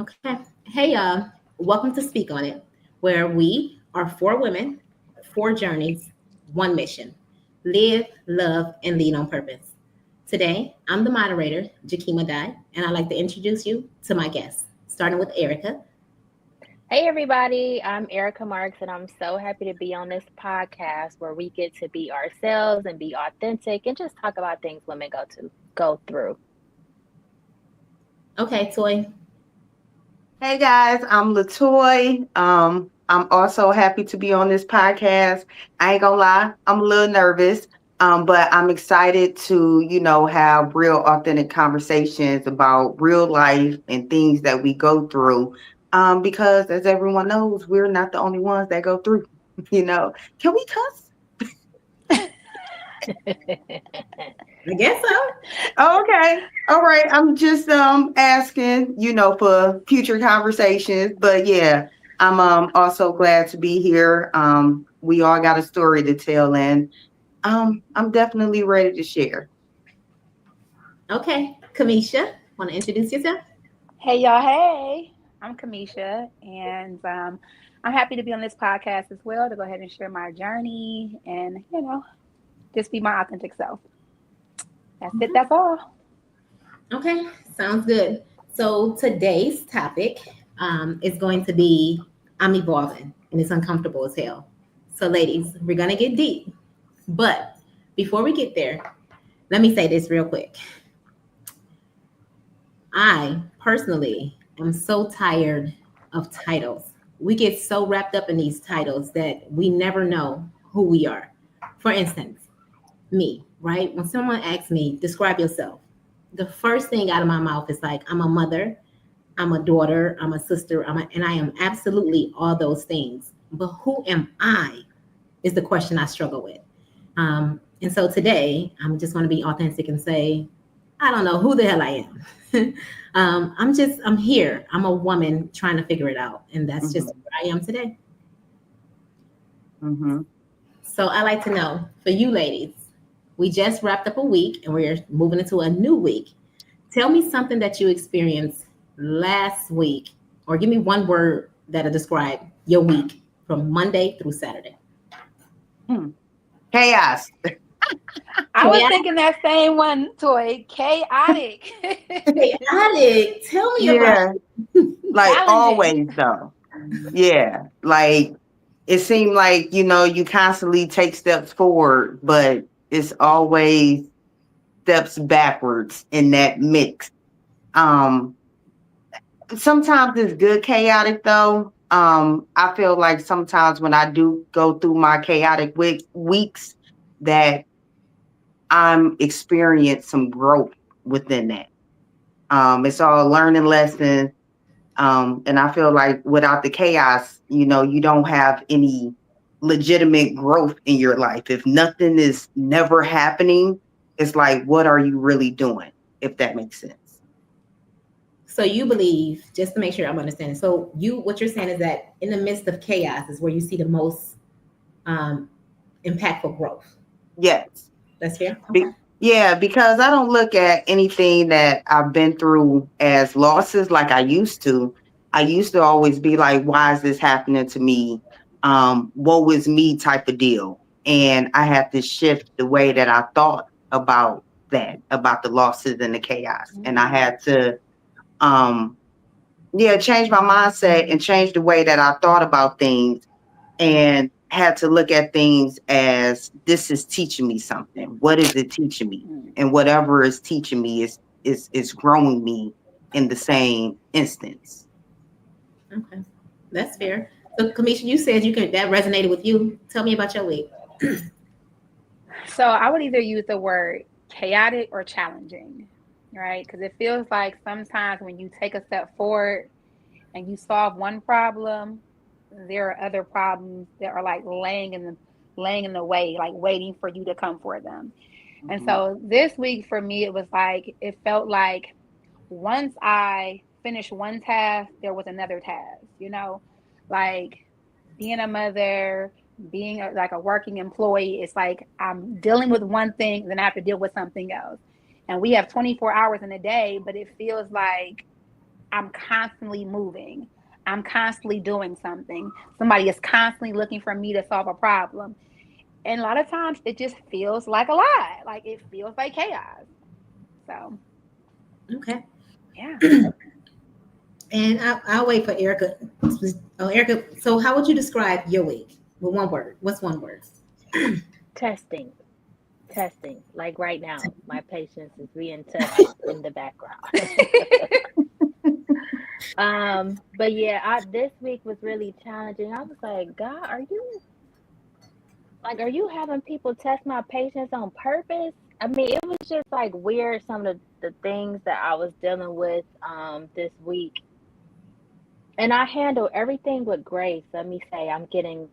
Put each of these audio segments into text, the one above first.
Okay. Hey, y'all. Welcome to Speak on It, where we are four women, four journeys, one mission: live, love, and lead on purpose. Today, I'm the moderator, Jakima Dye, and I'd like to introduce you to my guests, starting with Erica. Hey everybody, I'm Erica Marks and I'm so happy to be on this podcast where we get to be ourselves and be authentic and just talk about things women go through. Okay, Toy. Hey guys, I'm Latoy. I'm also happy to be on this podcast. I ain't gonna lie, I'm a little nervous, but I'm excited to, have real authentic conversations about real life and things that we go through. Because as everyone knows, we're not the only ones that go through. Can we cuss? I guess so. Okay. All right. I'm just asking, for future conversations. But yeah, I'm also glad to be here. We all got a story to tell, and I'm definitely ready to share. Okay, Kamisha, want to introduce yourself? Hey y'all, hey. I'm Kamisha and I'm happy to be on this podcast as well to go ahead and share my journey and, just be my authentic self. That's it, that's all. Okay, sounds good. So today's topic is going to be I'm evolving and it's uncomfortable as hell. So, ladies, we're going to get deep. But before we get there, let me say this real quick. I personally am so tired of titles. We get so wrapped up in these titles that we never know who we are. For instance, me, right? When someone asks me, describe yourself, the first thing out of my mouth is like, I'm a mother, I'm a daughter, I'm a sister, and I am absolutely all those things. But who am I is the question I struggle with. And so today, I'm just going to be authentic and say, I don't know who the hell I am. I'm here. I'm a woman trying to figure it out. And that's just Mm-hmm. where I am today. Mm-hmm. So I like to know for you ladies, we just wrapped up a week and we're moving into a new week. Tell me something that you experienced last week, or give me one word that'll describe your week from Monday through Saturday. Hmm. Chaos. I was Chaotic. thinking that same one, Toy. Chaotic. Chaotic. Tell me about Yeah, it. like Challenging. always though. Yeah, like it seemed like, you constantly take steps forward, but it's always steps backwards in that mix. Um, Sometimes it's good chaotic though. I feel like sometimes when I do go through my chaotic weeks, that I'm experiencing some growth within that. It's all learning lessons. And I feel like without the chaos, you don't have any legitimate growth in your life. If nothing is never happening, it's like, what are you really doing? If that makes sense. So you believe, just to make sure I'm understanding. So what you're saying is that in the midst of chaos is where you see the most um, impactful growth. Yes. That's fair. Okay. Be- yeah, because I don't look at anything that I've been through as losses like I used to. I used to always be like, why is this happening to me? Woe is me type of deal. And I had to shift the way that I thought about that, about the losses and the chaos. And I had to, um, change my mindset and change the way that I thought about things and had to look at things as this is teaching me something. What is it teaching me? And whatever is teaching me is growing me in the same instance. Okay. That's fair. So Kamisha, you said you can that resonated with you. Tell me about your week. So I would either use the word chaotic or challenging, right? Because it feels like sometimes when you take a step forward and you solve one problem, there are other problems that are like laying in the way, like waiting for you to come for them. And Mhm. so this week for me, it was like it felt like once I finished one task, there was another task, like being a mother, being like a working employee. It's like I'm dealing with one thing, then I have to deal with something else. And we have 24 hours in a day, but it feels like I'm constantly moving. I'm constantly doing something. Somebody is constantly looking for me to solve a problem. And a lot of times it just feels like a lot. Like it feels like chaos. So, Okay. yeah. And I'll wait for Erica. Oh, Erica, so how would you describe your week with one word? What's one word? Testing. Testing. Like right now, my patience is being tested in the background. But yeah, this week was really challenging. I was like, God, are you having people test my patience on purpose? I mean, it was just like weird, some of the things that I was dealing with this week. And I handle everything with grace. Let me say, I'm getting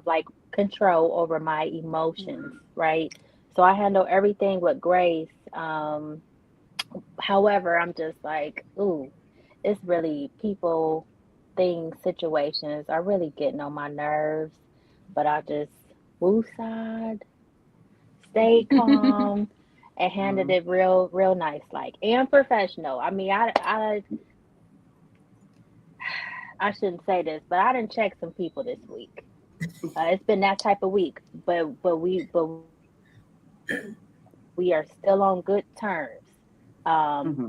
like control over my emotions, right? So I handle everything with grace. However, I'm just like, ooh, it's really people, things, situations are really getting on my nerves. But I just woosah, stay calm, and handled it real nice, like, and professional. I mean, I shouldn't say this, but I didn't check some people this week. It's been that type of week, but we are still on good terms.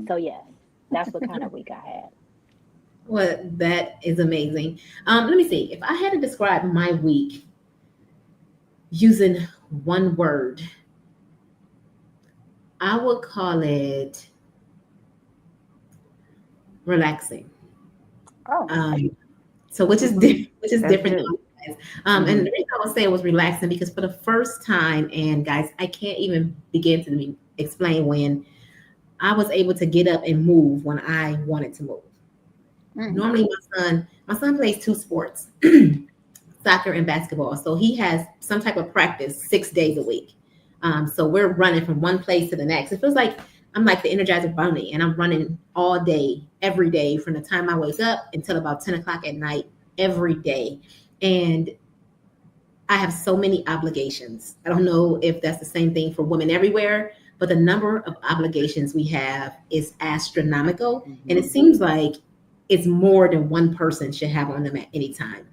So yes, that's what kind of week I had. Well, that is amazing. Let me see. If I had to describe my week using one word, I would call it relaxing. Oh. So which is which is That's different. it. And the reason I was saying it was relaxing because for the first time, and guys, I can't even begin to explain when I was able to get up and move when I wanted to move. Normally, my son plays two sports, soccer and basketball. So he has some type of practice 6 days a week. So we're running from one place to the next. It feels like I'm like the Energizer Bunny, and I'm running all day, every day, from the time I wake up until about 10 o'clock at night, every day. And I have so many obligations. I don't know if that's the same thing for women everywhere, but the number of obligations we have is astronomical. And it seems like it's more than one person should have on them at any time.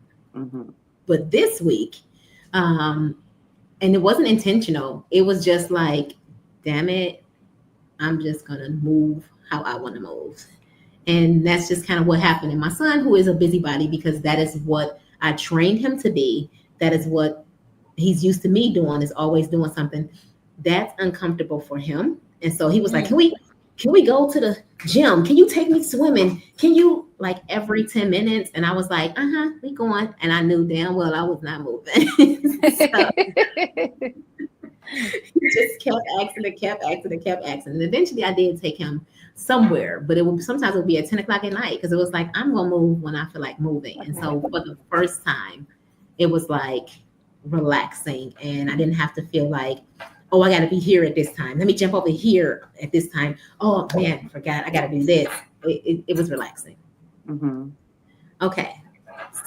But this week, and it wasn't intentional, it was just like, damn it, I'm just going to move how I want to move. And that's just kind of what happened. And my son, who is a busybody, because that is what I trained him to be, that is what he's used to me doing, is always doing something that's uncomfortable for him. And so he was like, can we go to the gym? Can you take me swimming? Can you, like, every 10 minutes? And I was like, we going. And I knew damn well I was not moving. So he just kept asking. And eventually I did take him somewhere, but sometimes it would be at 10 o'clock at night because it was like, I'm going to move when I feel like moving. And so for the first time, it was like relaxing, and I didn't have to feel like, oh, I got to be here at this time. Let me jump over here at this time. Oh man, forgot, I got to do this. It was relaxing. Okay,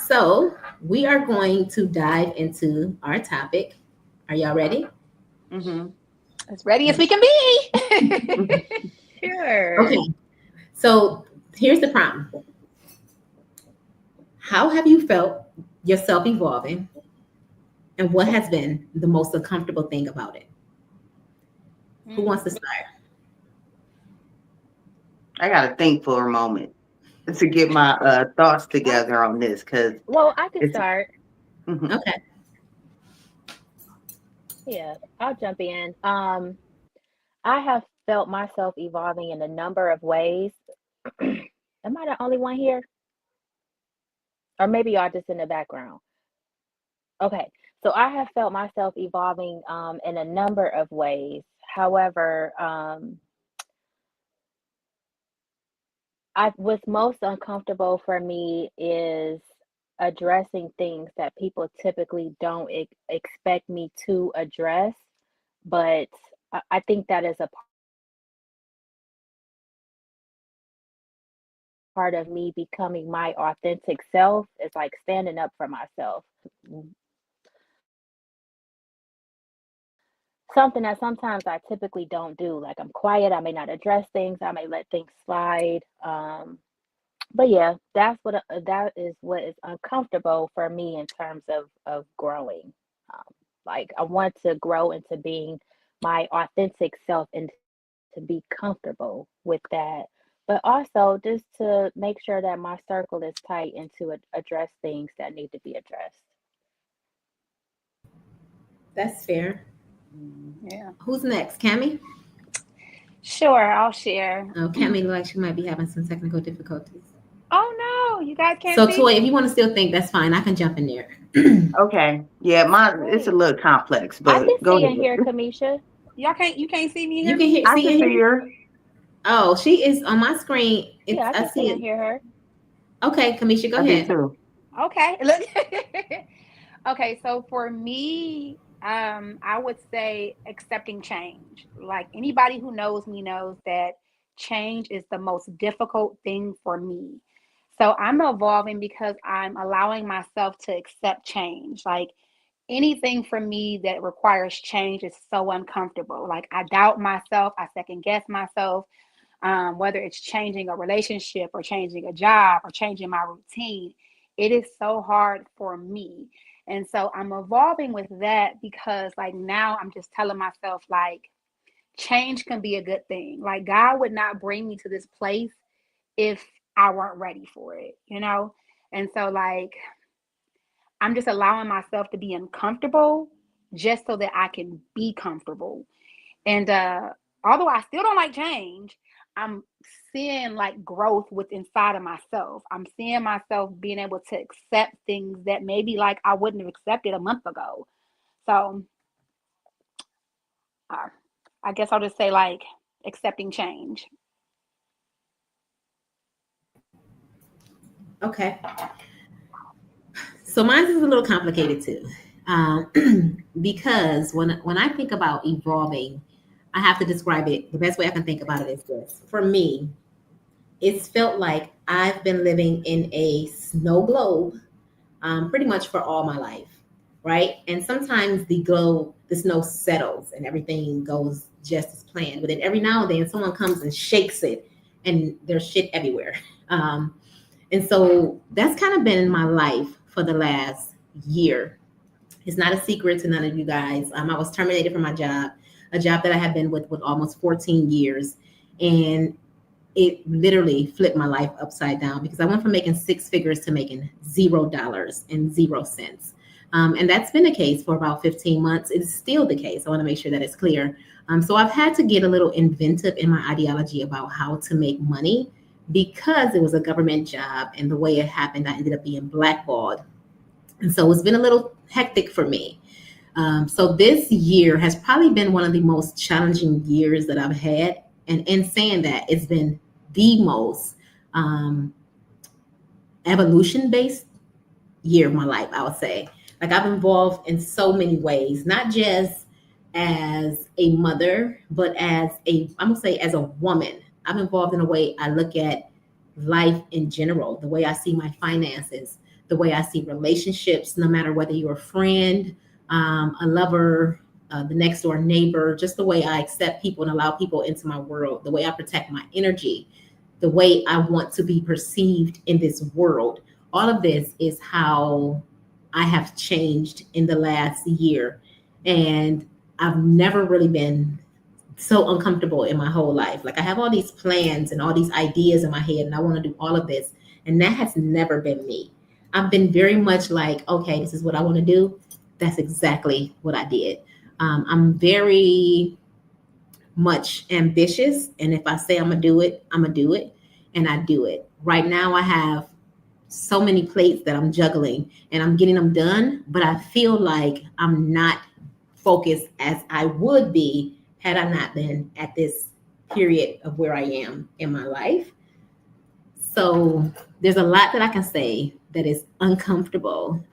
so we are going to dive into our topic. Are y'all ready? As ready as we can be. Sure. Okay, so here's the problem. How have you felt yourself evolving, and what has been the most uncomfortable thing about it? Who wants to start? I got to think for a moment to get my thoughts together on this, because Well, I can start. Okay. Yeah, I'll jump in. I have felt myself evolving in a number of ways. Am I the only one here? Or maybe y'all just in the background. Okay, so I have felt myself evolving in a number of ways. However, what's most uncomfortable for me is addressing things that people typically don't expect me to address. But I think that is a part of me becoming my authentic self, is like standing up for myself. Something that sometimes I typically don't do. Like, I'm quiet, I may not address things, I may let things slide. But yeah, that is what is uncomfortable for me in terms of growing. Um, like I want to grow into being my authentic self and to be comfortable with that, but also just to make sure that my circle is tight and to address things that need to be addressed. That's fair. Yeah. Who's next? Cammy? Sure, I'll share. Oh, Cammy looks like she might be having some technical difficulties. Oh no, you guys can't So, see Toy, if me? you want to still think, that's fine. I can jump in there. Okay. Yeah, it's a Wait, little complex, I can but go see and ahead. hear Kamisha. You can't see me and You hear can me? hear, I see, can and hear see me? her. Oh, she is on my screen. Yeah, It's I I can see see and it. hear her. Okay, Kamisha, go I do ahead. too. Okay. Look. Okay, so for me, I would say accepting change. Like anybody who knows me knows that change is the most difficult thing for me. So I'm evolving because I'm allowing myself to accept change. Like anything for me that requires change is so uncomfortable. Like I doubt myself, I second guess myself, whether it's changing a relationship or changing a job or changing my routine. It is so hard for me. And so I'm evolving with that because, like, now I'm just telling myself, like, change can be a good thing. Like, God would not bring me to this place if I weren't ready for it, you know? And so, like, I'm just allowing myself to be uncomfortable just so that I can be comfortable. And although I still don't like change, I'm seeing like growth with inside of myself. I'm seeing myself being able to accept things that maybe like I wouldn't have accepted a month ago. So uh, I guess I'll just say like accepting change. Okay. So mine is a little complicated too, because when I think about evolving, I have to describe it. The best way I can think about it is this: for me, it's felt like I've been living in a snow globe, pretty much for all my life, right? And sometimes the snow settles, and everything goes just as planned. But then every now and then, someone comes and shakes it, and there's shit everywhere. Um, and so that's kind of been my life for the last year. It's not a secret to none of you guys. I was terminated from my job, a job that I have been with almost 14 years. And it literally flipped my life upside down because I went from making six figures to making $0 and 0 cents. And that's been the case for about 15 months. It's still the case. I want to make sure that it's clear. So I've had to get a little inventive in my ideology about how to make money because it was a government job. And the way it happened, I ended up being blackballed. And so it's been a little hectic for me. So this year has probably been one of the most challenging years that I've had. And in saying that, it's been the most evolution based year of my life, I would say. Like I've involved in so many ways, not just as a mother, but I'm gonna say as a woman. I'm involved in a way I look at life in general, the way I see my finances, the way I see relationships, no matter whether you're a friend, a lover, the next door neighbor, just the way I accept people and allow people into my world, the way I protect my energy, the way I want to be perceived in this world. All of this is how I have changed in the last year. And I've never really been so uncomfortable in my whole life. Like I have all these plans and all these ideas in my head, and I want to do all of this. And that has never been me. I've been very much like, okay, this is what I want to do. That's exactly what I did. I'm very much ambitious. And if I say I'm going to do it, I'm going to do it. And I do it. Right now, I have so many plates that I'm juggling and I'm getting them done, but I feel like I'm not focused as I would be had I not been at this period of where I am in my life. So there's a lot that I can say that is uncomfortable.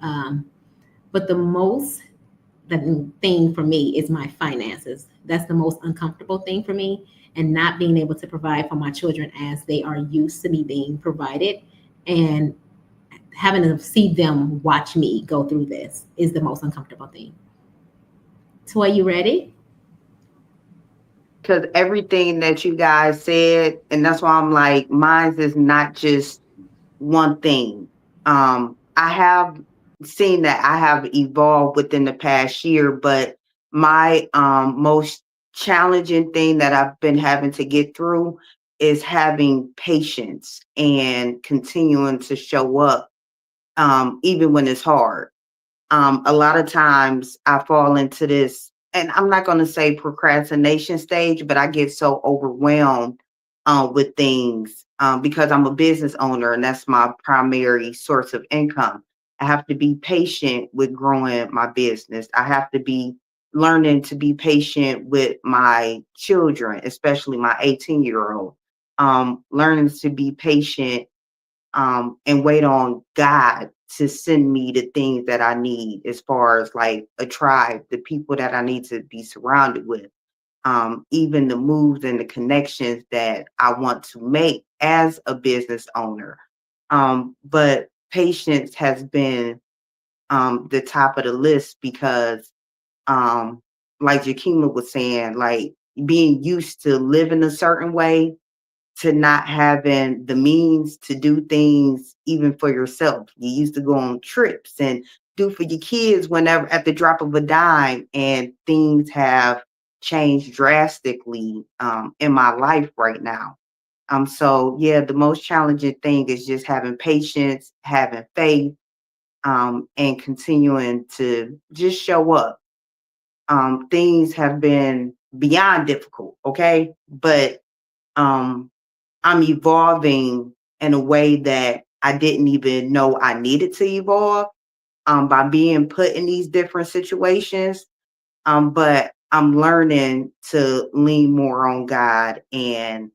But the thing for me is my finances. That's the most uncomfortable thing for me. And not being able to provide for my children as they are used to me being provided. And having to see them watch me go through this is the most uncomfortable thing. So are you ready? Because everything that you guys said, and that's why I'm like, mine is not just one thing. I have seen that I have evolved within the past year, but my most challenging thing that I've been having to get through is having patience and continuing to show up, even when it's hard. A lot of times I fall into this, and I'm not going to say procrastination stage, but I get so overwhelmed with things because I'm a business owner and that's my primary source of income. I have to be patient with growing my business. I have to be learning to be patient with my children, especially my 18-year-old. Learning to be patient and wait on God to send me the things that I need as far as like a tribe, the people that I need to be surrounded with, even the moves and the connections that I want to make as a business owner. But patience has been the top of the list because, like Jakima was saying, like being used to living a certain way to not having the means to do things even for yourself. You used to go on trips and do for your kids whenever at the drop of a dime, and things have changed drastically in my life right now. So yeah, the most challenging thing is just having patience, having faith, and continuing to just show up. Things have been beyond difficult, okay? But um I'm evolving in a way that I didn't even know I needed to evolve by being put in these different situations. But I'm learning to lean more on God and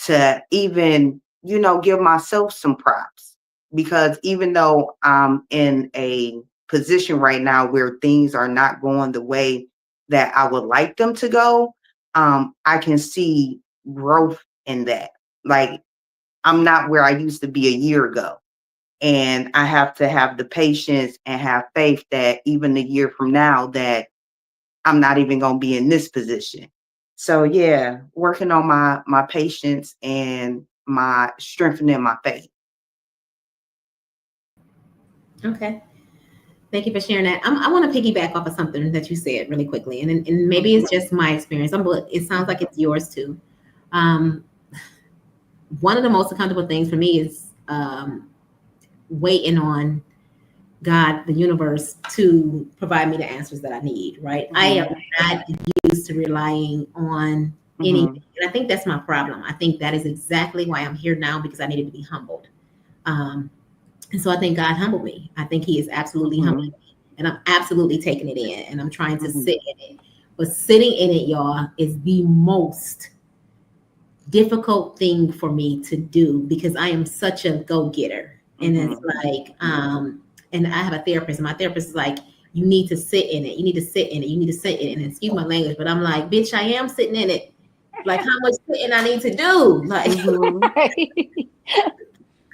to even, give myself some props because even though I'm in a position right now where things are not going the way that I would like them to go, I can see growth in that. Like I'm not where I used to be a year ago. And I have to have the patience and have faith that even a year from now that I'm not even going to be in this position. So yeah, working on my patience and my strengthening my faith. Okay. Thank you for sharing that. I want to piggyback off of something that you said really quickly, and maybe it's just my experience. It sounds like it's yours too. Um, One of the most accountable things for me is waiting on God, the universe, to provide me the answers that I need. Right? I am not used to relying on anything, and I think that's my problem. I think that is exactly why I'm here now because I needed to be humbled. And so I think God humbled me. I think He is absolutely humbling me, and I'm absolutely taking it in, and I'm trying to sit in it. But sitting in it, y'all, is the most difficult thing for me to do because I am such a go-getter. And it's like, and I have a therapist, and my therapist is like, you need to sit in it. You need to sit in it. You need to sit in it. And excuse my language, but I'm like, bitch, I am sitting in it. Like, how much sitting I need to do? Like,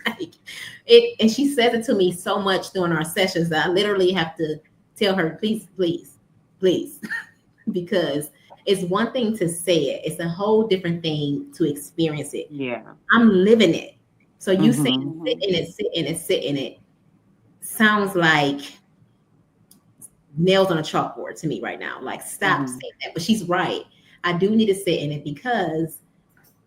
like it. And she says it to me so much during our sessions that I literally have to tell her, please, please, please, because it's one thing to say it. It's a whole different thing to experience it. Yeah. I'm living it. So you saying sit in it, sit in it, sit in it sounds like nails on a chalkboard to me right now. Like, stop saying that. But she's right. I do need to sit in it because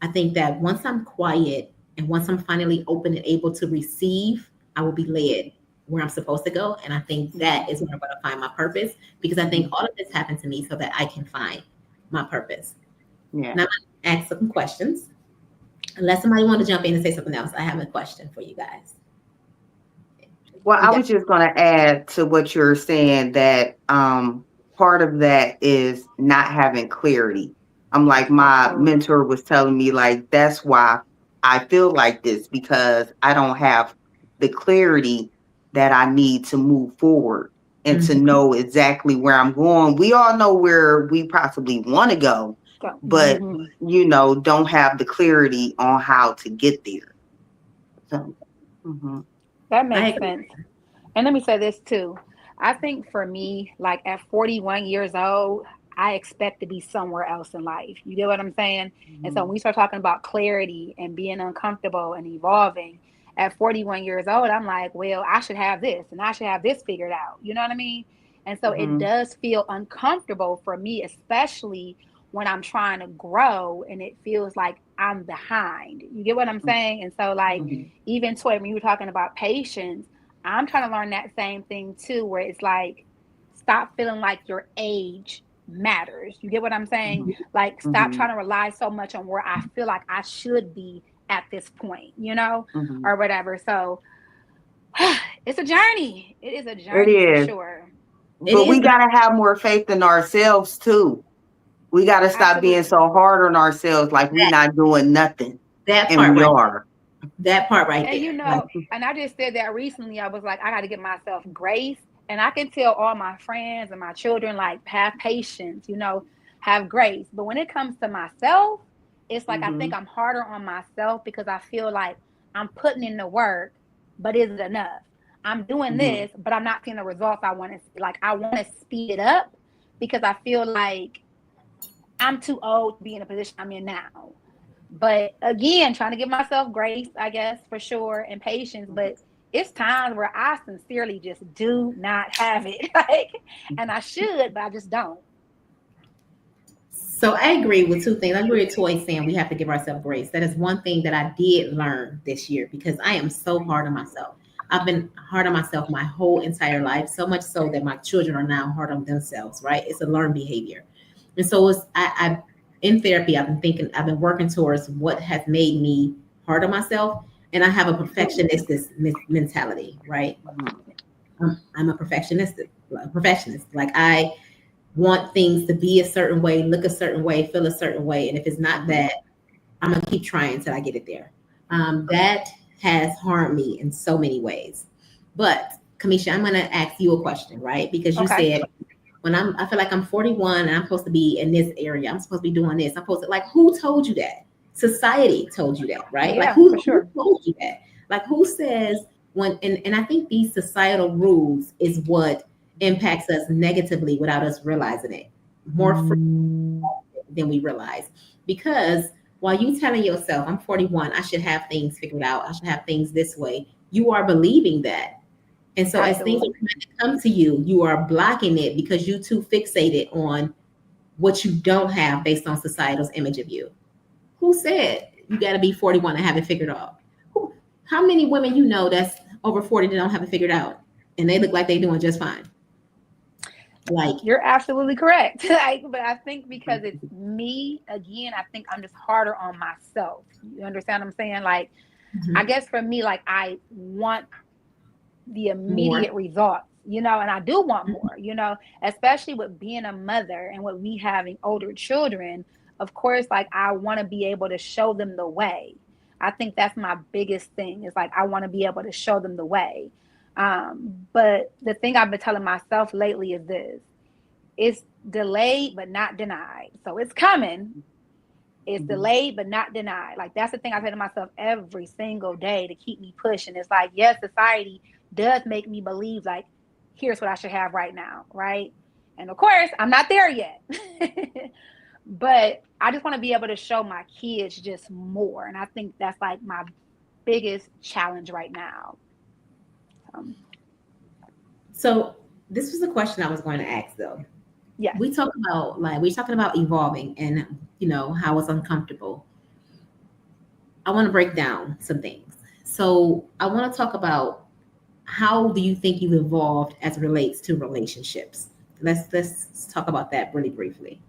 I think that once I'm quiet and once I'm finally open and able to receive, I will be led where I'm supposed to go. And I think that is where I'm going to find my purpose because I think all of this happened to me so that I can find my purpose. Yeah. Now I'm going to ask some questions. Unless somebody want to jump in and say something else, I have a question for you guys. Well, I was just going to add to what you're saying that part of that is not having clarity. I'm like, my mentor was telling me, like, that's why I feel like this because I don't have the clarity that I need to move forward and to know exactly where I'm going. We all know where we possibly want to go, but, don't have the clarity on how to get there. So, That makes sense. And let me say this too. I think for me, like at 41 years old, I expect to be somewhere else in life. You get what I'm saying? And so when we start talking about clarity and being uncomfortable and evolving, at 41 years old, I'm like, well, I should have this and I should have this figured out. You know what I mean? And so it does feel uncomfortable for me, especially when I'm trying to grow and it feels like I'm behind. You get what I'm saying? And so like, even Toy, when you were talking about patience, I'm trying to learn that same thing too, where it's like, stop feeling like your age matters. You get what I'm saying? Like, stop trying to rely so much on where I feel like I should be at this point, you know, or whatever. So it's a journey. It is a journey for sure. But we got to have more faith in ourselves too. We got to stop being so hard on ourselves, like we're not doing nothing. That part, and we are. That part right and there. You know, and I just said that recently. I was like, I got to give myself grace. And I can tell all my friends and my children, like, have patience, you know, have grace. But when it comes to myself, it's like, I think I'm harder on myself because I feel like I'm putting in the work, but is it enough? I'm doing this, but I'm not seeing the results I want to see. Like, I want to speed it up because I feel like I'm too old to be in a position I'm in now. But again, trying to give myself grace, I guess, for sure, and patience. But it's times where I sincerely just do not have it. Like, and I should, but I just don't. So I agree with two things. I agree with Toy saying we have to give ourselves grace. That is one thing that I did learn this year because I am so hard on myself. I've been hard on myself my whole entire life, so much so that my children are now hard on themselves, right? It's a learned behavior. And so I in therapy, I've been working towards what has made me hard on myself. And I have a perfectionist mentality, right? I'm a perfectionist. Like, I want things to be a certain way, look a certain way, feel a certain way. And if it's not that, I'm going to keep trying until I get it there. That has harmed me in so many ways. But Kamisha, I'm going to ask you a question, right? Because you said, I feel like I'm 41 and I'm supposed to be in this area. I'm supposed to be doing this. I'm supposed to, like, who told you that? Society told you that, right? Yeah, like who told you that? Like, who says when, and I think these societal rules is what impacts us negatively without us realizing it more than we realize. Because while you telling yourself, I'm 41, I should have things figured out, I should have things this way, you are believing that. And so as things are trying to come to you, you are blocking it because you too fixated on what you don't have based on societal's image of you. Who said you got to be 41 and have it figured out? How many women you know that's over 40 that don't have it figured out and they look like they're doing just fine? Like, you're absolutely correct. Like, but I think because it's me, again, I think I'm just harder on myself. You understand what I'm saying? Like, I guess for me, like, I want the immediate results, you know, and I do want more, you know, especially with being a mother and with me having older children. Of course, like, I want to be able to show them the way. I think that's my biggest thing is, like, I want to be able to show them the way. But the thing I've been telling myself lately is this: it's delayed, but not denied. So it's coming. It's delayed, but not denied. Like, that's the thing I say to myself every single day to keep me pushing. It's like, yes, society does make me believe, like, here's what I should have right now, right? And of course, I'm not there yet. But I just want to be able to show my kids just more. And I think that's, like, my biggest challenge right now. So this was a question I was going to ask, though. Yeah. We're talking about evolving and, you know, how it's uncomfortable. I want to break down some things. So I want to talk about, how do you think you've evolved as it relates to relationships? Let's talk about that really briefly.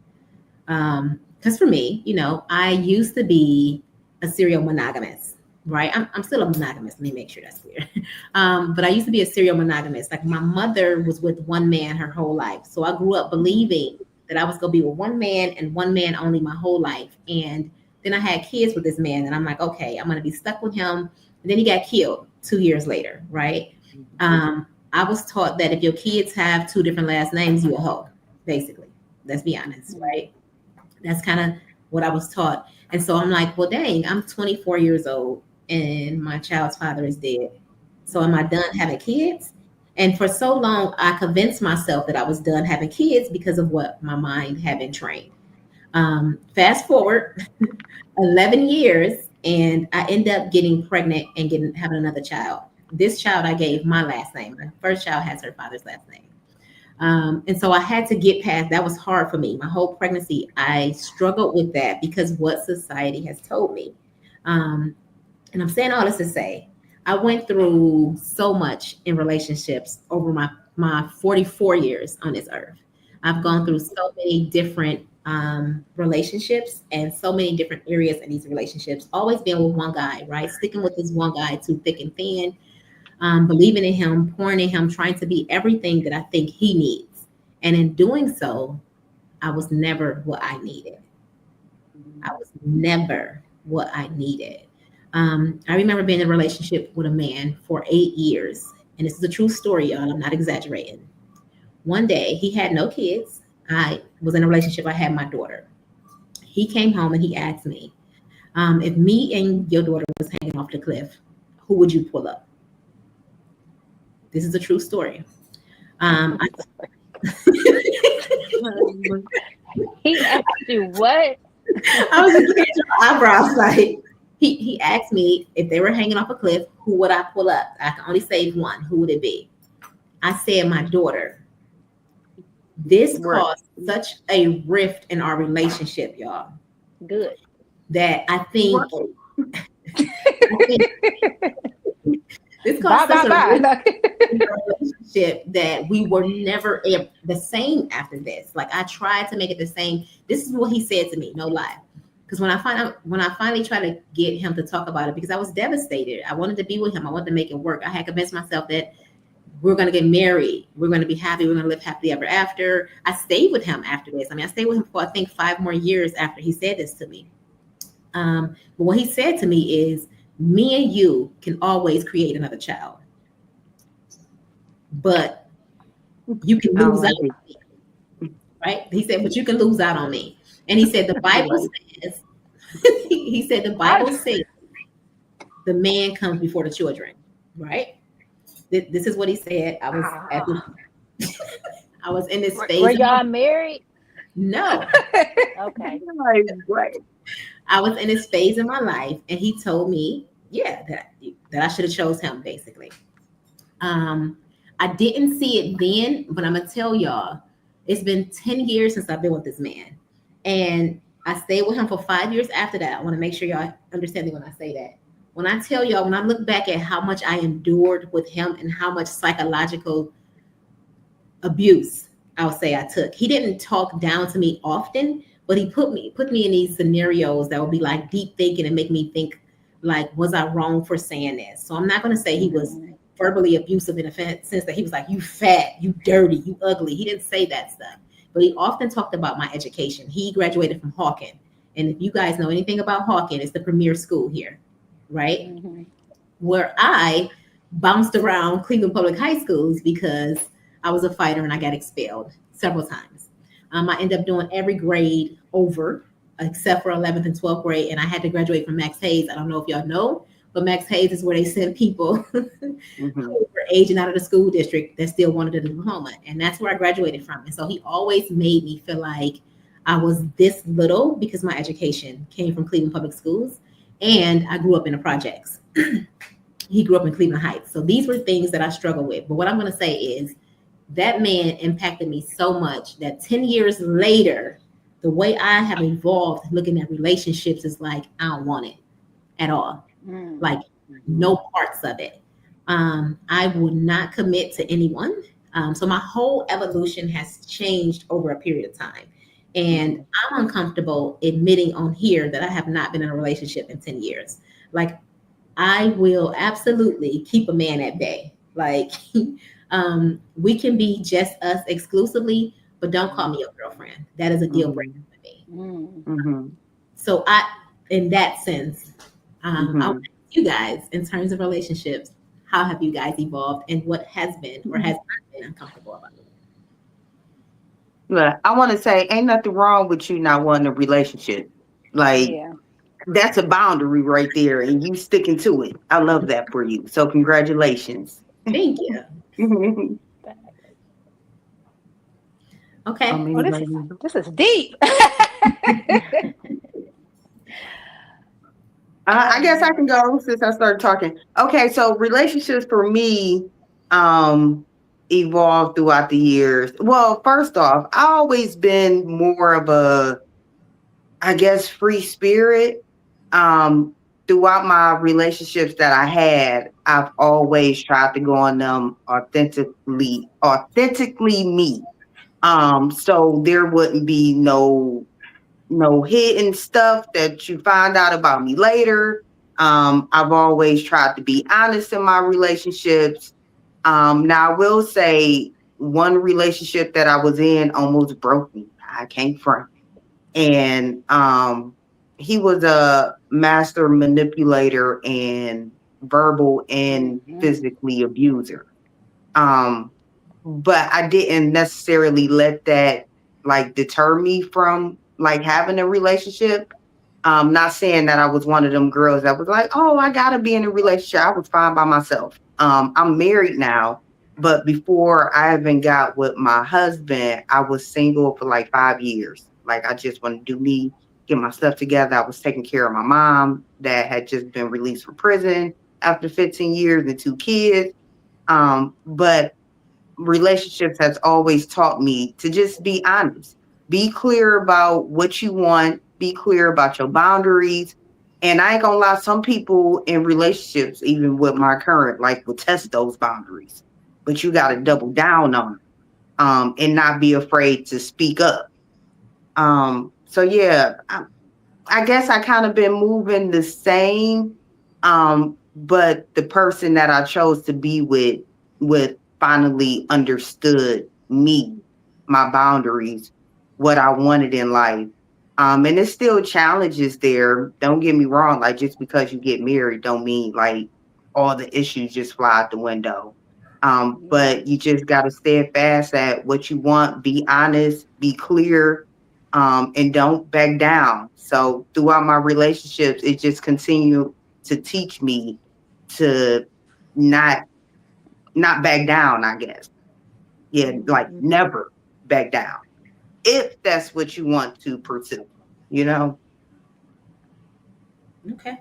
Because for me, you know, I used to be a serial monogamist, right? I'm still a monogamist. Let me make sure that's clear. But I used to be a serial monogamist. Like, my mother was with one man her whole life. So I grew up believing that I was going to be with one man and one man only my whole life. And then I had kids with this man and I'm like, okay, I'm going to be stuck with him. And then he got killed 2 years later, right? I was taught that if your kids have two different last names, you're a hoe, basically. Let's be honest, right? That's kind of what I was taught. And so I'm like, well, dang, I'm 24 years old and my child's father is dead. So am I done having kids? And for so long, I convinced myself that I was done having kids because of what my mind had been trained. Fast forward 11 years, and I end up getting pregnant and having another child. This child I gave my last name. My first child has her father's last name. And so I had to get past that. Was hard for me. My whole pregnancy, I struggled with that because what society has told me. And I'm saying all this to say, I went through so much in relationships over my 44 years on this earth. I've gone through so many different relationships and so many different areas in these relationships, always being with one guy, right? Sticking with this one guy through thick and thin, believing in him, pouring in him, trying to be everything that I think he needs. And in doing so, I was never what I needed. I was never what I needed. I remember being in a relationship with a man for 8 years. And this is a true story, y'all. I'm not exaggerating. One day, he had no kids. I was in a relationship. I had my daughter. He came home and he asked me, if me and your daughter was hanging off the cliff, who would you pull up? This is a true story. He asked you what? I was looking at your eyebrows like, he asked me if they were hanging off a cliff, who would I pull up? I can only save one. Who would it be? I said my daughter. This caused such a rift in our relationship, y'all. Good. That I think, this caused such a rift in our relationship that we were never the same after this. Like I tried to make it the same. This is what he said to me, no lie. Because when I finally tried to get him to talk about it, because I was devastated. I wanted to be with him. I wanted to make it work. I had convinced myself that we're going to get married. We're going to be happy. We're going to live happily ever after. I stayed with him after this. I stayed with him for, I think, 5 more years after he said this to me. But what he said to me is, me and you can always create another child. But you can lose out on me. Right? He said, but you can lose out on me. And he said, the Bible says, he said, the Bible says the man comes before the children. Right? This is what he said. I was in this phase. Were y'all married? No. Okay. I was in this phase in my life, and he told me, that I should have chose him, basically. I didn't see it then, but I'm gonna tell y'all, it's been 10 years since I've been with this man, and I stayed with him for 5 years after that. I want to make sure y'all understand me when I say that. When I tell y'all, when I look back at how much I endured with him and how much psychological abuse, I'll say, I took. He didn't talk down to me often, but he put me in these scenarios that would be like deep thinking and make me think, like, was I wrong for saying this? So I'm not going to say he was verbally abusive in a sense that he was like, you fat, you dirty, you ugly. He didn't say that stuff, but he often talked about my education. He graduated from Hawken. And if you guys know anything about Hawken, it's the premier school here. Right? Mm-hmm. Where I bounced around Cleveland Public High Schools because I was a fighter and I got expelled several times. I ended up doing every grade over except for 11th and 12th grade, and I had to graduate from Max Hayes. I don't know if y'all know, but Max Hayes is where they send people who were aging out of the school district that still wanted a diploma, and that's where I graduated from. And so he always made me feel like I was this little because my education came from Cleveland Public Schools. And I grew up in the projects. He grew up in Cleveland Heights. So these were things that I struggled with. But what I'm going to say is that man impacted me so much that 10 years later, the way I have evolved looking at relationships is like, I don't want it at all. Like no parts of it. I would not commit to anyone. So my whole evolution has changed over a period of time. And I'm uncomfortable admitting on here that I have not been in a relationship in 10 years. Like, I will absolutely keep a man at bay. Like, we can be just us exclusively, but don't call me your girlfriend. That is a deal breaker for me. Mm-hmm. So in that sense, I want to ask you guys, in terms of relationships, how have you guys evolved and what has been or has not been uncomfortable about it? Well, I want to say, ain't nothing wrong with you not wanting a relationship. Like, that's a boundary right there, and you sticking to it. I love that for you. So congratulations. Thank you. Okay. This is deep. I guess I can go since I started talking. Okay, so relationships for me evolved throughout the years. Well, first off, I always been more of a, I guess, free spirit. Um, Throughout my relationships that I had, I've always tried to go on them authentically me. So there wouldn't be no hidden stuff that you find out about me later. I've always tried to be honest in my relationships. Now I will say one relationship that I was in almost broke me. I can't front. And he was a master manipulator and verbal and physically abuser. Um, but I didn't necessarily let that like deter me from like having a relationship. Not saying that I was one of them girls that was like, oh, I gotta be in a relationship. I was fine by myself. I'm married now, but before I even got with my husband, I was single for like 5 years. Like I just wanted to do me, get my stuff together. I was taking care of my mom that had just been released from prison after 15 years and 2 kids. But relationships has always taught me to just be honest, be clear about what you want, be clear about your boundaries. And I ain't gonna lie, some people in relationships, even with my current, like will test those boundaries, but you got to double down on it, and not be afraid to speak up. So yeah, I guess I kind of been moving the same, but the person that I chose to be with finally understood me, my boundaries, what I wanted in life. And there's still challenges there. Don't get me wrong. Like just because you get married, don't mean like all the issues just fly out the window. But you just got to stay fast at what you want. Be honest. Be clear. And don't back down. So throughout my relationships, it just continued to teach me to not not back down, I guess. Yeah, like never back down. If that's what you want to pursue, you know? Okay.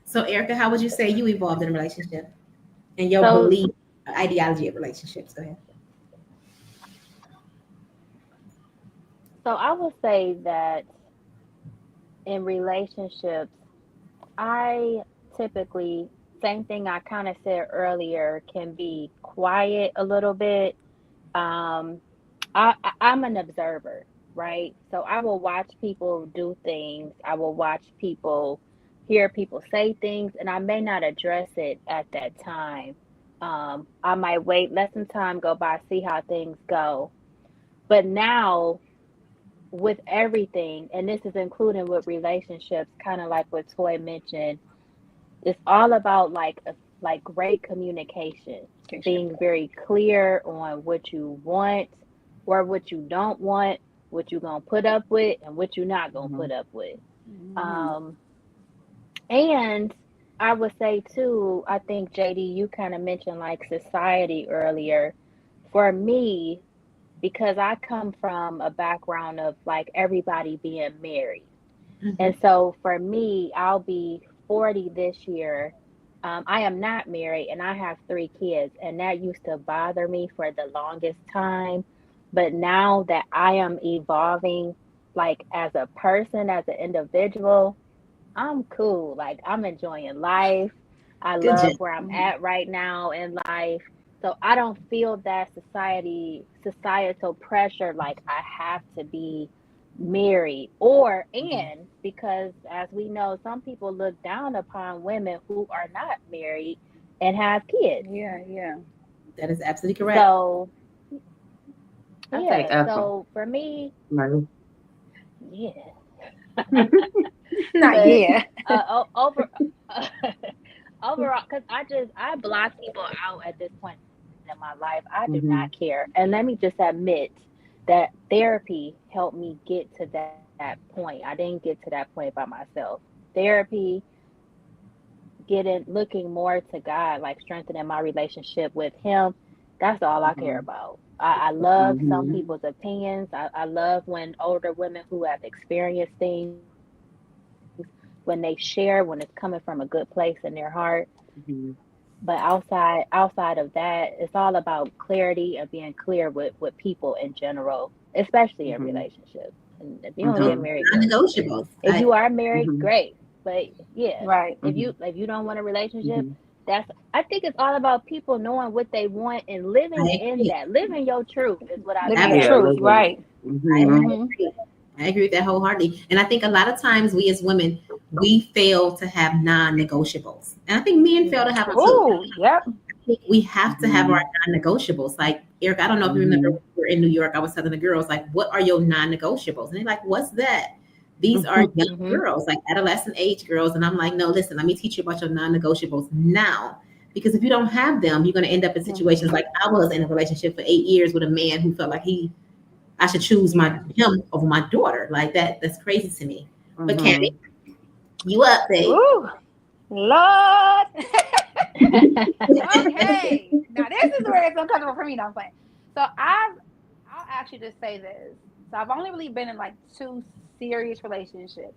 So, Erica, how would you say you evolved in a relationship and your So, belief, ideology of relationships? Go ahead. so I would say that in relationships, I typically, same thing I kind of said earlier, can be quiet a little bit. Um, I'm an observer, right? So I will watch people do things. I will watch people, hear people say things, and I may not address it at that time. I might wait, let some time go by, see how things go. But now, with everything, and this is including with relationships, kind of like what Toy mentioned, it's all about like great communication, being very clear on what you want or what you don't want, what you're gonna put up with and what you're not gonna put up with. Um, and I would say too, I think JD, you kind of mentioned like society earlier. For me, because I come from a background of like everybody being married. And so for me, I'll be 40 this year. I am not married and I have 3 kids, and that used to bother me for the longest time. But now that I am evolving, like as a person, as an individual, I'm cool. Like I'm enjoying life. I Good job. love where I'm at right now in life. So I don't feel that societal pressure like I have to be married or and because as we know some people look down upon women who are not married and have kids. Yeah. That is absolutely correct. So I take yeah, effort. so for me, Right. yeah. Not But yeah. over overall, because I block people out at this point in my life. I do Mm-hmm. not care, and let me just admit that therapy helped me get to that point. I didn't get to that point by myself. Therapy, getting looking more to God, like strengthening my relationship with Him. That's all I care about. I love some Mm-hmm. people's opinions. I love when older women who have experienced things talk about when they share, when it's coming from a good place in their heart. Mhm. But outside of that, it's all about clarity and being clear with people in general, especially in Mhm. relationships. And if you don't Yeah, get Mhm. married, good. non-negotiables. If you are married, Mhm. great. But yeah, Right. Mhm. if you don't want a relationship, Mhm. that's I think it's all about people knowing what they want and living I in agree. that. Living your truth is what I Living think. your Yeah, Absolutely. truth. living. Right. I Mhm. Hmm. agree. I agree with that wholeheartedly. And I think a lot of times we as women, we fail to have non-negotiables. And I think men fail to have them too. Oh, yep. I think we have to have our Mhm. non-negotiables. Like Eric, I don't know if you remember Mhm. when we were in New York, I was telling the girls, like, what are your non-negotiables? And they're like, what's that? These are Mhm. young Hmm. girls, like adolescent age girls. And I'm like, no, listen, let me teach you about your non-negotiables now. Because if you don't have them, you're going to end up in situations like I was in a relationship for 8 years with a man who felt like I should choose him over my daughter. Like that. That's crazy to me. But Candy, Mhm. you up, babe? Ooh, Lord. Okay. Now this is where it's uncomfortable for me. No, I'm playing. So I'll actually just say this. So I've only really been in like two serious relationships.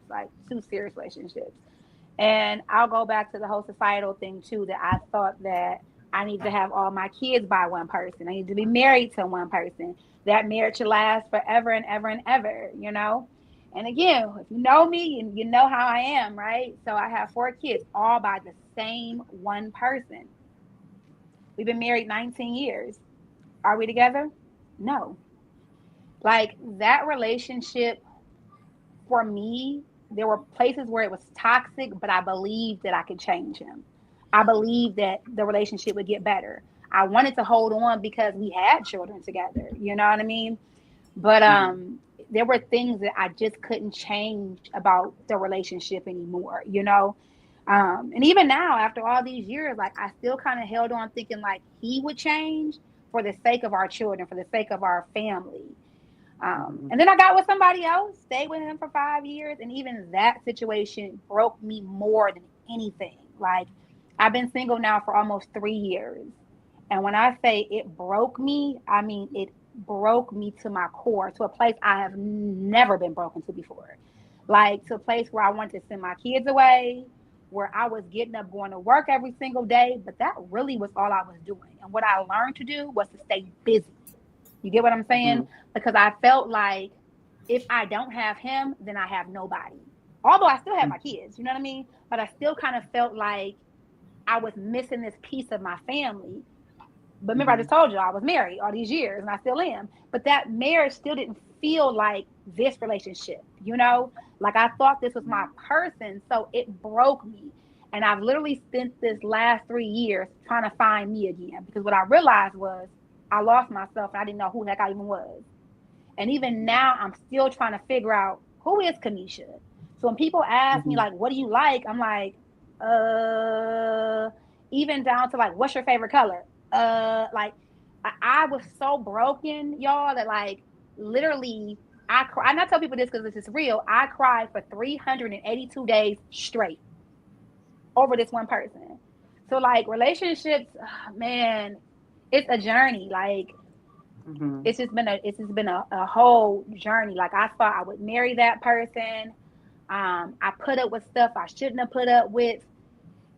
And I'll go back to the whole societal thing too, that I thought that I need to have all my kids by one person. I need to be married to one person. That marriage should last forever and ever and ever, you know? And again, if you know me, you know how I am, right? So I have 4 kids, all by the same one person. We've been married 19 years. Are we together? No. Like that relationship for me, there were places where it was toxic, but I believed that I could change him. I believed that the relationship would get better. I wanted to hold on because we had children together. You know what I mean? But Mhm. there were things that I just couldn't change about the relationship anymore. You know, and even now, after all these years, like I still kind of held on, thinking like he would change for the sake of our children, for the sake of our family. Mhm. And then I got with somebody else, stayed with him for 5 years, and even that situation broke me more than anything. Like I've been single now for almost 3 years. And when I say it broke me, I mean it broke me to my core, to a place I have never been broken to before. Like to a place where I wanted to send my kids away, where I was getting up going to work every single day, but that really was all I was doing. And what I learned to do was to stay busy. You get what I'm saying? Mhm. Because I felt like if I don't have him, then I have nobody. Although I still have my kids, you know what I mean? But I still kind of felt like I was missing this piece of my family. But remember, I just Mhm. told you I was married all these years and I still am. But that marriage still didn't feel like this relationship, you know? Like I thought this was my person. So it broke me. And I've literally spent this last 3 years trying to find me again because what I realized was I lost myself and I didn't know who the heck I even was. And even now, I'm still trying to figure out who is Kanisha. So when people ask me Mhm. like, "What do you like?" I'm like, uh, even down to like, "What's your favorite color?" Like I was so broken, y'all, that like literally I cry. And I tell people this because this is real. I cried for 382 days straight over this one person. So like relationships, man, it's a journey. Like Mhm. it's just been a whole journey. Like I thought I would marry that person. I put up with stuff I shouldn't have put up with.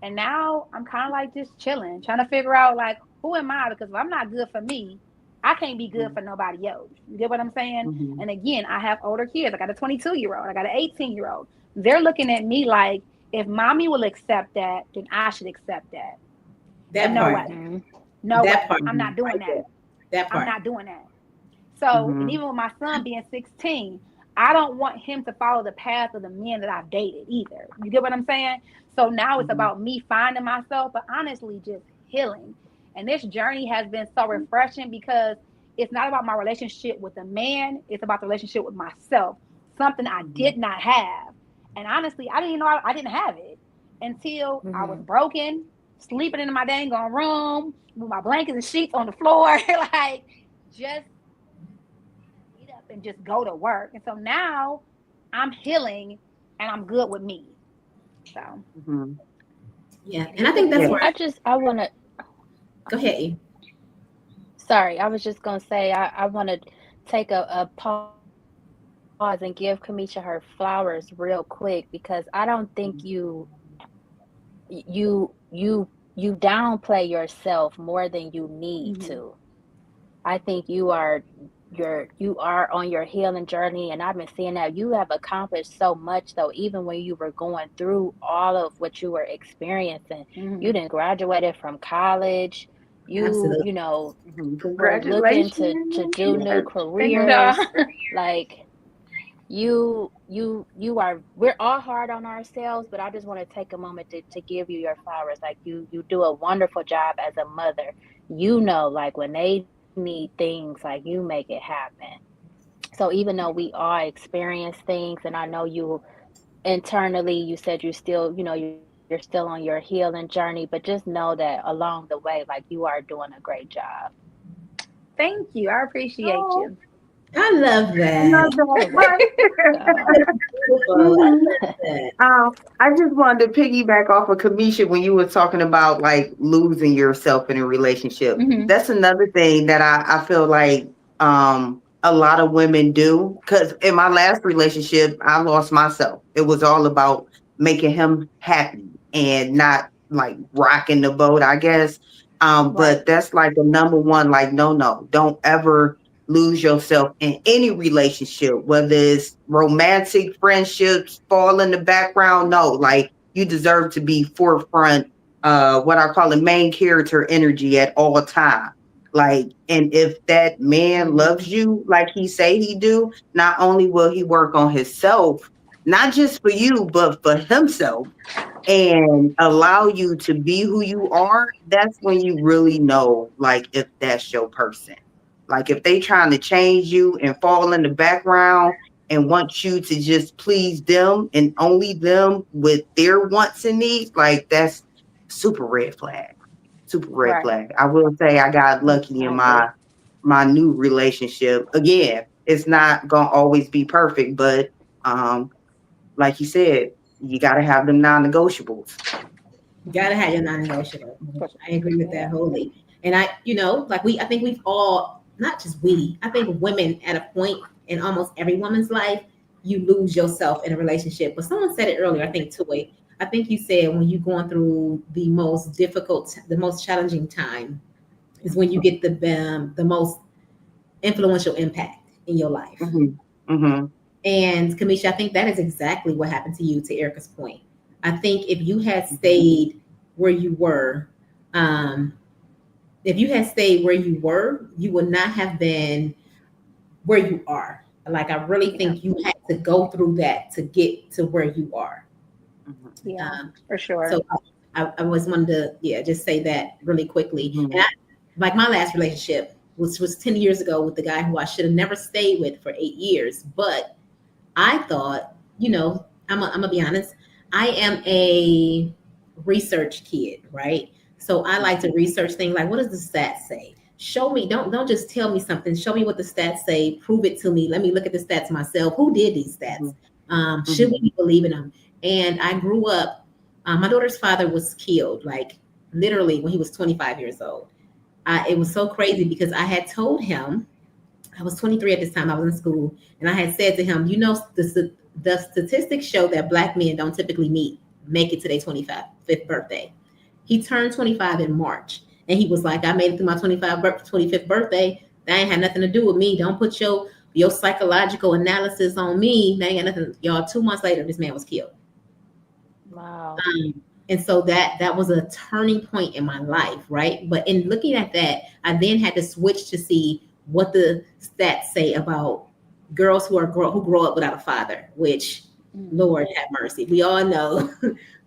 And now I'm kind of like just chilling, trying to figure out like who am I? Because if I'm not good for me, I can't be good for nobody else. You get what I'm saying? Mhm. And again, I have older kids. I got a 22-year-old. I got an 18-year-old. They're looking at me like if mommy will accept that, then I should accept that. And That no part. way. Hmm. No That way. part. I'm not doing Right that. there. That I'm part. not doing that. So, and Mhm. even with my son being 16, I don't want him to follow the path of the men that I've dated either. You get what I'm saying? So now it's Mhm. about me finding myself, but honestly, just healing. And this journey has been so refreshing because it's not about my relationship with a man, it's about the relationship with myself, something I Mhm. did not have. And honestly, I didn't even know I didn't have it until I was Hmm. broken, sleeping in my dang on room with my blankets and sheets on the floor, like just get up and just go to work. And so now I'm healing and I'm good with me. So Mhm. Yeah. it And I is what think it that's Yeah. where, is. I want to, go ahead. sorry, I was just going to say, I want to take a pause and give Kamisha her flowers real quick, because I don't think you downplay yourself more than you need Mhm. to. I think you are on your healing journey, and I've been seeing that you have accomplished so much though, even when you were going through all of what you were experiencing. You Mhm. didn't graduated from college. You, Absolutely. you know, were looking to Congratulations. do new Yes. Thanks, y'all. careers. Like you are, we're all hard on ourselves, but I just want to take a moment to give you your flowers. Like you do a wonderful job as a mother. You know, like when they need things, like you make it happen. So even though we all experience things, and I know you internally, you said you still, you're still on your healing journey, but just know that along the way, like you are doing a great job. Thank you. I appreciate Oh, you. I love I that. love You're that. welcome. Beautiful. I Mhm. love that. I just wanted to piggyback off of Kamisha when you were talking about like losing yourself in a relationship. Mhm. That's another thing that I feel like a lot of women do. Because in my last relationship, I lost myself. It was all about making him happy and not like rocking the boat, I guess. Right. But that's like the number one, like, no, don't ever lose yourself in any relationship, whether it's romantic friendships, fall in the background. No, like you deserve to be forefront, what I call a main character energy at all time. Like, and if that man loves you like he say he do, not only will he work on himself, not just for you, but for himself, and allow you to be who you are, that's when you really know, like, if that's your person. Like, if they trying to change you and fall in the background and want you to just please them and only them with their wants and needs, like, that's super red flag. Super red Right. flag. I will say I got lucky I in agree. my new relationship. Again, it's not gonna always be perfect, but like you said, you got to have them non-negotiables. You gotta have your non-negotiable. I agree with that Yeah. wholly. And I think we've all, not just we, I think women at a point in almost every woman's life, you lose yourself in a relationship. But someone said it earlier, I think Toy. I think you said when you're going through the most difficult, the most challenging time is when you get the most influential impact in your life. Hmm. Hmm. And Kamisha, I think that is exactly what happened to you, to Erica's point. I think if you had Hmm. stayed where you were, um, if you had stayed where you were, you would not have been where you are. Like, I really Yeah. think you had to go through that to get to where you are. Yeah, Um, for sure. so I was wanted to, yeah, just say that really quickly. Hmm. And like my last relationship, which was 10 years ago, with the guy who I should have never stayed with for 8 years, but I thought, I'm gonna be honest. I am a research kid, right? So I like to research things like, what does the stats say? Show me, don't just tell me something. Show me what the stats say. Prove it to me. Let me look at the stats myself. Who did these Hmm. stats? Should we Hmm. be believing them? And I grew up. My daughter's father was killed, like literally when he was 25 years old. It was so crazy because I had told him, I was 23 at this time. I was in school, and I had said to him, the statistics show that Black men don't typically make it to their 25th birthday. He turned 25 in March, and he was like, "I made it through my 25th birthday. That ain't had nothing to do with me. Don't put your psychological analysis on me. That ain't got nothing." Y'all, 2 months later, this man was killed. Wow. And so that was a turning point in my life, right? But in looking at that, I then had to switch to see what the stats say about girls who grow up without a father, which, Mm. Lord have mercy, we all know.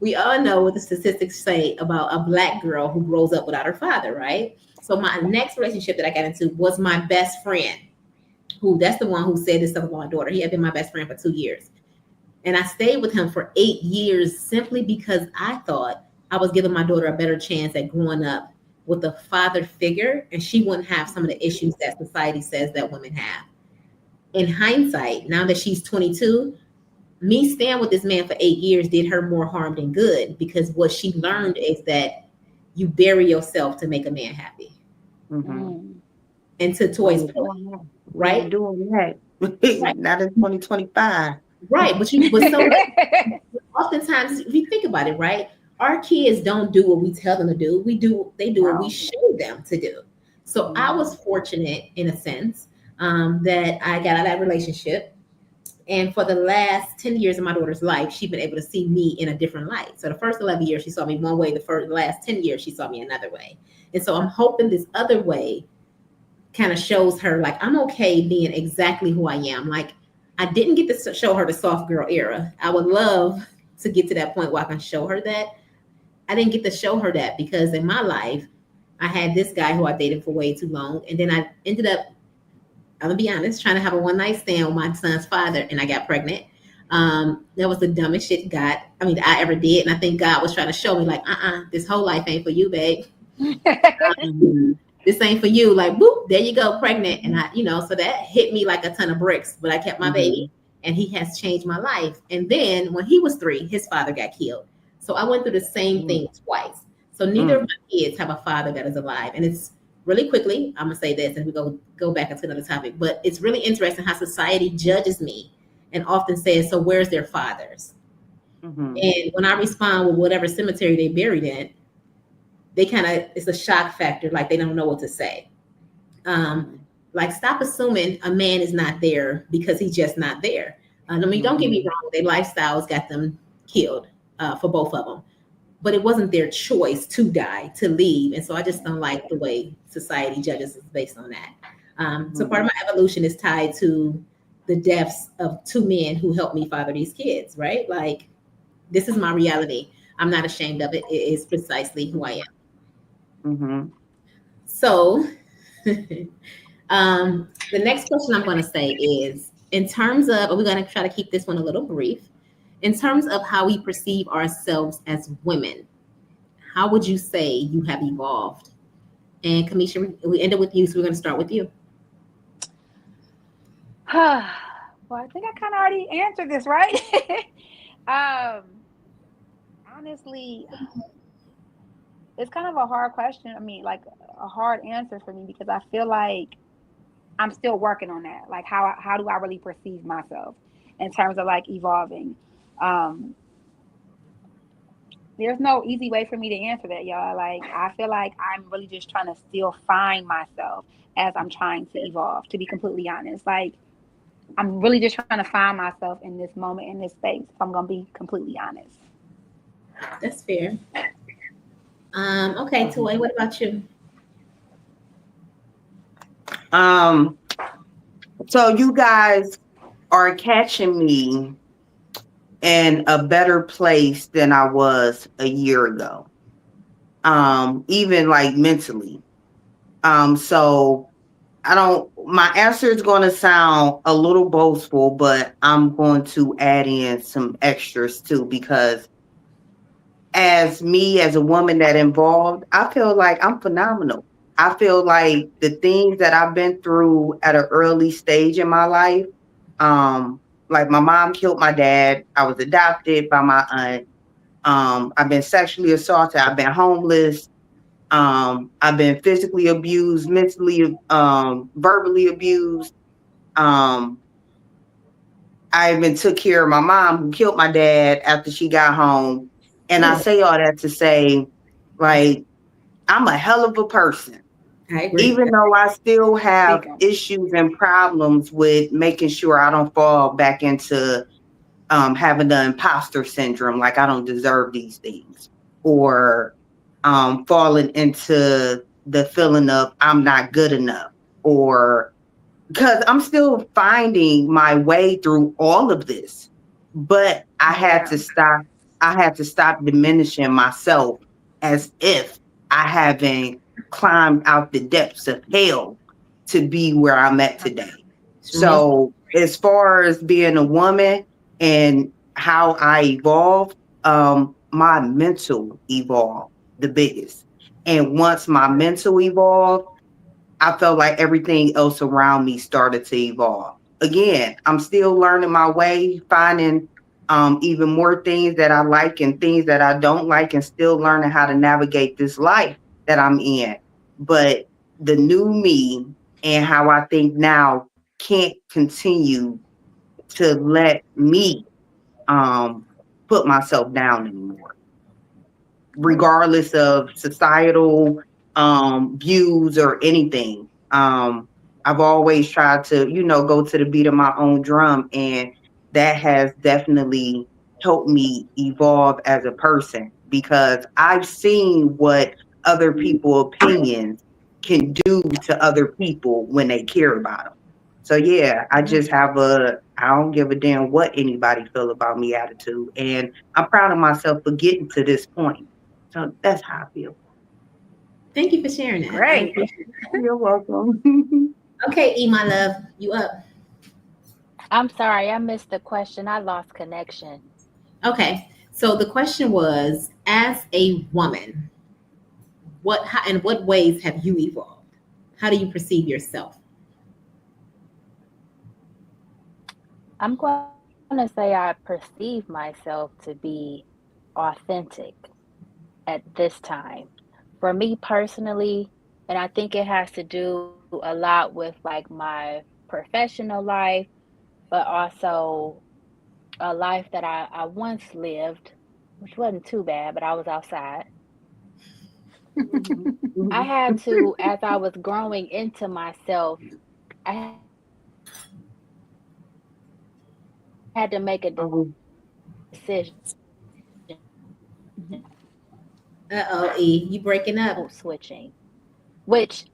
We all know what the statistics say about a Black girl who grows up without her father, right? So my next relationship that I got into was my best friend, who, that's the one who said this stuff about my daughter. He had been my best friend for 2 years. And I stayed with him for 8 years simply because I thought I was giving my daughter a better chance at growing up with a father figure, and she wouldn't have some of the issues that society says that women have. In hindsight, now that she's 22, me staying with this man for 8 years did her more harm than good, because what she learned is that you bury yourself to make a man happy. Hmm. Mm. And to We Toy's ain't point, doing that. We ain't right? doing that. Not in 2025. Right. But so oftentimes, if you think about it, right, our kids don't do what we tell them to do. They do what we show them to do. So I was fortunate in a sense that I got out of that relationship. And for the last 10 years of my daughter's life, she's been able to see me in a different light. So the first 11 years, she saw me one way. The last 10 years, she saw me another way. And so I'm hoping this other way kind of shows her, like, I'm okay being exactly who I am. Like, I didn't get to show her the soft girl era. I would love to get to that point where I can show her that. I didn't get to show her that because in my life, I had this guy who I dated for way too long. And then I ended up, I'm gonna be honest, trying to have a one night stand with my son's father, and I got pregnant. That was the dumbest shit I ever did. And I think God was trying to show me, like, this whole life ain't for you, babe. This ain't for you. Like, boop, there you go, pregnant. And so that hit me like a ton of bricks, but I kept my baby, and he has changed my life. And then when he was 3, his father got killed. So I went through the same thing twice. So neither of my kids have a father that is alive. And it's really quickly, I'm gonna say this, and we go back into another topic, but it's really interesting how society judges me and often says, so where's their fathers? And when I respond with whatever cemetery they buried in, they it's a shock factor, like they don't know what to say. Like, stop assuming a man is not there because he's just not there. Don't get me wrong, their lifestyles got them killed for both of them. But it wasn't their choice to die, to leave. And so I just don't like the way society judges us based on that. So part of my evolution is tied to the deaths of 2 men who helped me father these kids, right? Like, this is my reality. I'm not ashamed of it. It is precisely who I am. So the next question I'm going to say is, in terms of, we're going to try to keep this one a little brief. In terms of how we perceive ourselves as women, how would you say you have evolved? And Kamisha, we ended with you, so we're going to start with you. Well, I think I kind of already answered this, right? Honestly, it's kind of a hard question. I mean, like, a hard answer for me, because I feel like I'm still working on that. Like, how do I really perceive myself in terms of, like, evolving? There's no easy way for me to answer that, y'all. Like, I feel like I'm really just trying to still find myself as I'm trying to evolve, to be completely honest. Like, I'm really just trying to find myself in this moment, in this space, if I'm going to be completely honest. That's fair. Okay, Toy, what about you? So you guys are catching me in a better place than I was a year ago. Even like mentally. So my answer is going to sound a little boastful, but I'm going to add in some extras too, because as a woman that involved, I feel like I'm phenomenal. I feel like the things that I've been through at an early stage in my life, like my mom killed my dad. I was adopted by my aunt. I've been sexually assaulted. I've been homeless. I've been physically abused, mentally, verbally abused. I even took care of my mom who killed my dad after she got home. And I say all that to say, like, I'm a hell of a person. I agree. Even though I still have issues and problems with making sure I don't fall back into having the imposter syndrome, like I don't deserve these things, or falling into the feeling of I'm not good enough, or because I'm still finding my way through all of this. But I had to stop. I had to stop diminishing myself as if I haven't climbed out the depths of hell to be where I'm at today. So as far as being a woman and how I evolved, my mental evolved the biggest. And once my mental evolved, I felt like everything else around me started to evolve. Again, I'm still learning my way, finding even more things that I like and things that I don't like, and still learning how to navigate this life that I'm in. But the new me and how I think now can't continue to let me put myself down anymore, regardless of societal views or anything. I've always tried to, go to the beat of my own drum, and that has definitely helped me evolve as a person because I've seen what other people's opinions can do to other people when they care about them. So yeah, I just have I don't give a damn what anybody feel about me attitude, and I'm proud of myself for getting to this point. So that's how I feel. Thank you for sharing that. I Great. appreciate it. You're welcome. Okay, E, my love, you up? I'm sorry, I missed the question. I lost connection. Okay, so the question was, as a woman, in what ways have you evolved? How do you perceive yourself? I'm going to say I perceive myself to be authentic at this time. For me personally, and I think it has to do a lot with like my professional life, but also a life that I once lived, which wasn't too bad, but I was outside. I had to, as I was growing into myself, I had to make a decision Uh-oh, E, you breaking up. switching, which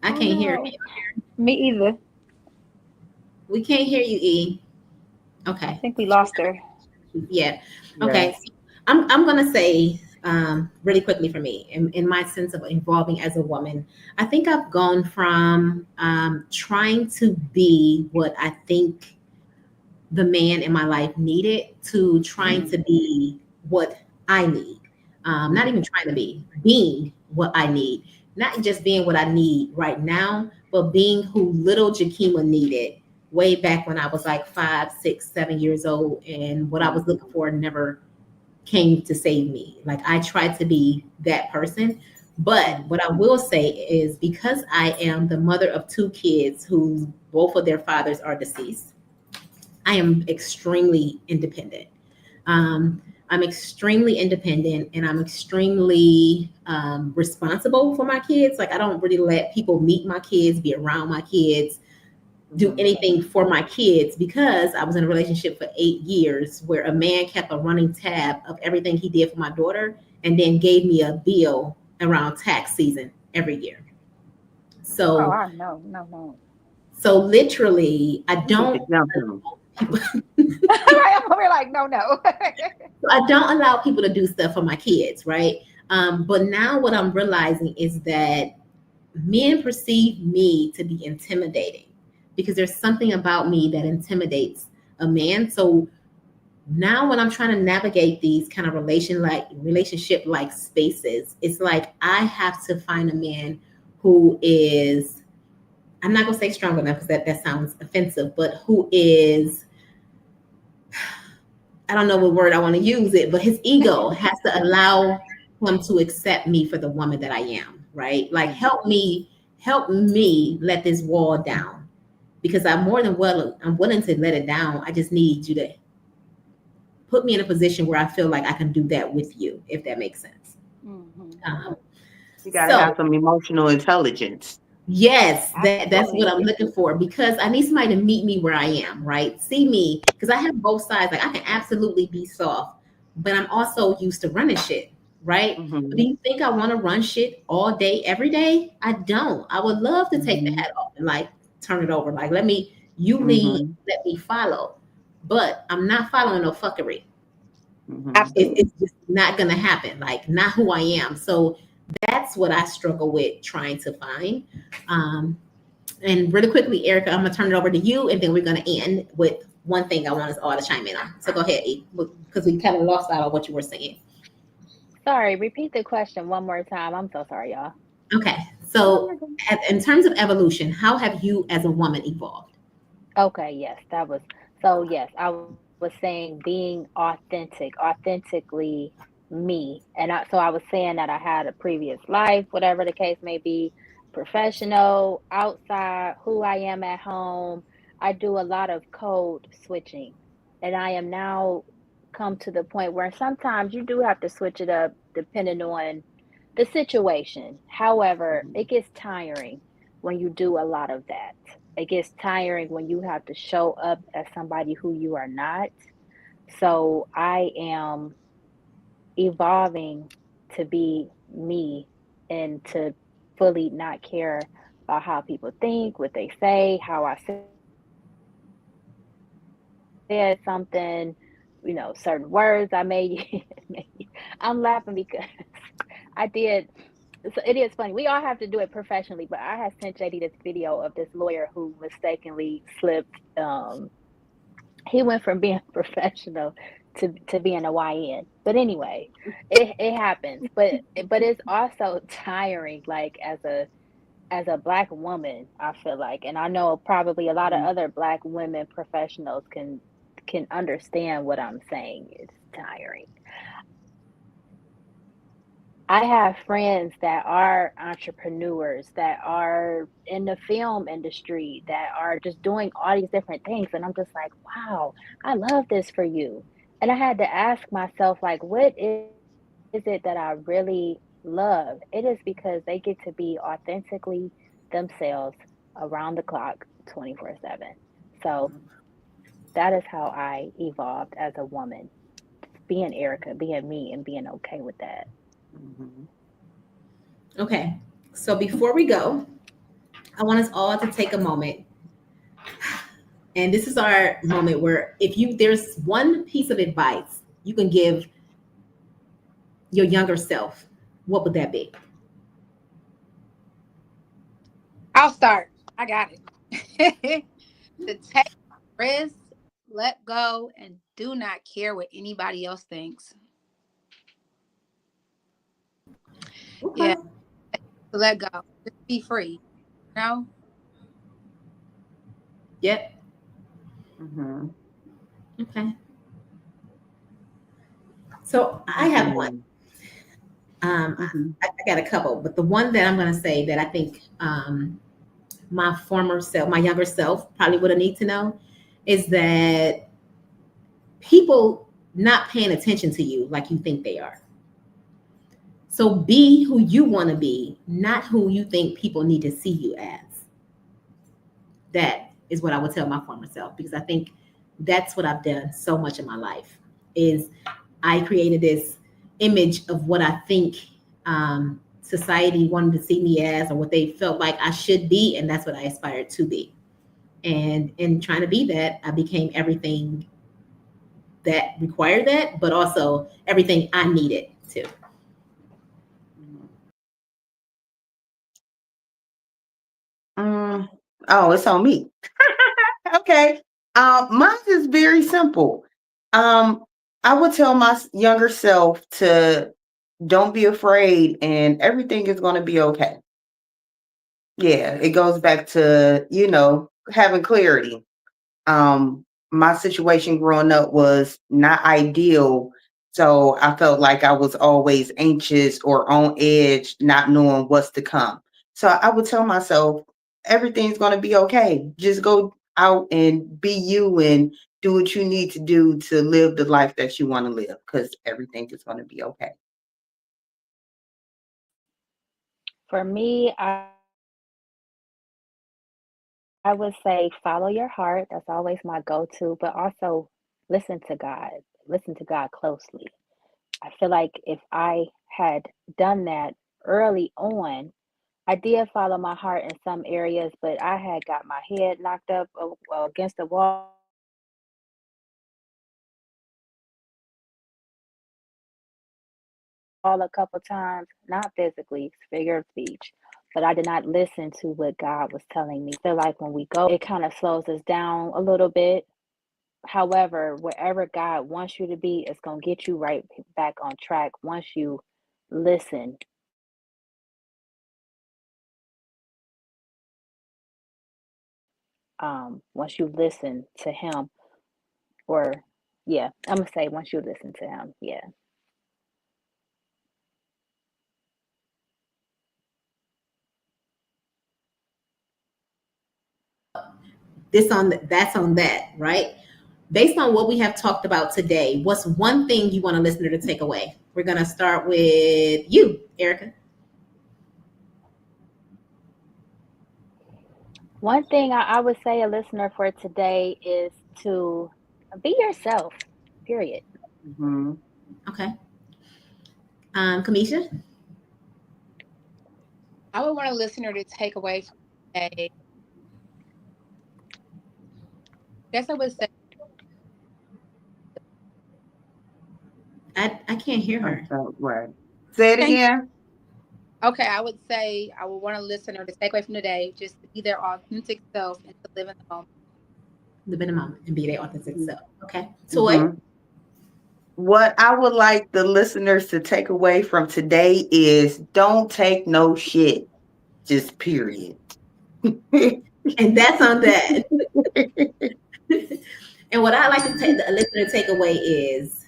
I can't hear no. you. Me either. We can't hear you, E. I Okay. think we lost her. Yeah. Okay. So I'm gonna say really quickly for me, in my sense of evolving as a woman, I think I've gone from trying to be what I think the man in my life needed to trying to be what I need. Not even trying to be, being what I need. Not just being what I need right now, but being who little Jakima needed way back when I was like 5, 6, 7 years old, and what I was looking for never came to save me. Like I tried to be that person. But what I will say is because I am the mother of 2 kids who both of their fathers are deceased, I am extremely independent. I'm extremely independent and I'm extremely responsible for my kids. Like I don't really let people meet my kids, be around my kids, do anything for my kids because I was in a relationship for 8 years where a man kept a running tab of everything he did for my daughter and then gave me a bill around tax season every year. So, No. so literally, I don't. Right, I'm over like, no. I don't allow people to do stuff for my kids, right? But now what I'm realizing is that men perceive me to be intimidating because there's something about me that intimidates a man. So now when I'm trying to navigate these kind of relationship like spaces, it's like I have to find a man who is, I'm not gonna say strong enough because that sounds offensive, but who is, I don't know what word I want to use it, but his ego has to allow him to accept me for the woman that I am, right? Like help me let this wall down because I'm willing to let it down. I just need you to put me in a position where I feel like I can do that with you, if that makes sense. Mm-hmm. You gotta have some emotional intelligence. Yes, that's what I'm looking for because I need somebody to meet me where I am, right? See me, because I have both sides. Like I can absolutely be soft, but I'm also used to running shit, right? Mm-hmm. Do you think I want to run shit all day, every day? I don't. I would love to take the hat off and like turn it over. Like you lead, let me follow. But I'm not following no fuckery. It's just not gonna happen. Like not who I am. So that's what I struggle with trying to find. And really quickly, Erica, I'm gonna turn it over to you, and then we're gonna end with one thing I want us all to chime in on. So go ahead, E, because we kind of lost out on what you were saying. Sorry, repeat the question one more time. I'm so sorry, y'all. Okay, so in terms of evolution, how have you as a woman evolved? Okay, yes, that was so. Yes, I was saying being authentically me. And so I was saying that I had a previous life, whatever the case may be, professional, outside, who I am at home. I do a lot of code switching. And I am now come to the point where sometimes you do have to switch it up depending on the situation. However, it gets tiring when you do a lot of that. It gets tiring when you have to show up as somebody who you are not. So I am evolving to be me and to fully not care about how people think, what they say, how I said something, certain words I may. I'm laughing because I did. So it is funny. We all have to do it professionally, but I had sent JD this video of this lawyer who mistakenly slipped. He went from being professional to being a YN. But anyway, it happens. But it's also tiring, like as a black woman, I feel like, and I know probably a lot of other black women professionals can understand what I'm saying. It's tiring. I have friends that are entrepreneurs, that are in the film industry, that are just doing all these different things. And I'm just like, wow, I love this for you. And I had to ask myself, like, what is it that I really love? It is because they get to be authentically themselves around the clock, 24/7. So that is how I evolved as a woman, being Erica, being me, and being okay with that. Mhm. Okay. So before we go, I want us all to take a moment. And this is our moment where if there's one piece of advice you can give your younger self, what would that be? I'll start. I got it. To take risks, let go, and do not care what anybody else thinks. Okay. Yeah, to let go. Just be free. You know? Yep. Mhm. Okay. So I have one. Mhm. I, Mhm. I got a couple, but the one that I'm going to say that I think my former self, my younger self, probably would have need to know is that people not paying attention to you like you think they are. So be who you want to be, not who you think people need to see you as. That is what I would tell my former self because I think that's what I've done so much in my life is I created this image of what I think society wanted to see me as or what they felt like I should be, and that's what I aspired to be. And in trying to be that, I became everything that required that, but also everything I needed to. Mm. Oh, it's on me. Okay. Mine is very simple. Um, I would tell my younger self to don't be afraid and everything is going to be okay. Yeah, it goes back to, having clarity. My situation growing up was not ideal. So I felt like I was always anxious or on edge, not knowing what's to come. So I would tell myself, everything's going to be okay. Just go out and be you and do what you need to do to live the life that you want to live because everything is going to be okay. For me, I would say follow your heart. That's always my go-to, but also listen to God. Listen to God closely. I feel like if I had done that early on, I did follow my heart in some areas, but I had got my head knocked up against the wall a couple times, not physically, figure of speech. But I did not listen to what God was telling me. I feel like when we go, it kind of slows us down a little bit. However, wherever God wants you to be, it's going to get you right back on track once you listen. Once you listen to Him, or yeah, I'm gonna say once you listen to Him, yeah. that's on that, right? Based on what we have talked about today, what's one thing you want a listener to take away? We're going to start with you, Erica. One thing I would say a listener for today is to be yourself, period. Mm-hmm. Okay. Kamisha? I would want a listener to take away from today. I guess I would say I can't hear her. Right. Say it again. okay, I would say I would want a listener to take away from today just to be their authentic self and to live in the moment. Live in the moment and be their authentic self. Okay. Toy? Mm-hmm. What I would like the listeners to take away from today is don't take no shit. Just period. And that's on that. And what I like to take the listener to take away is,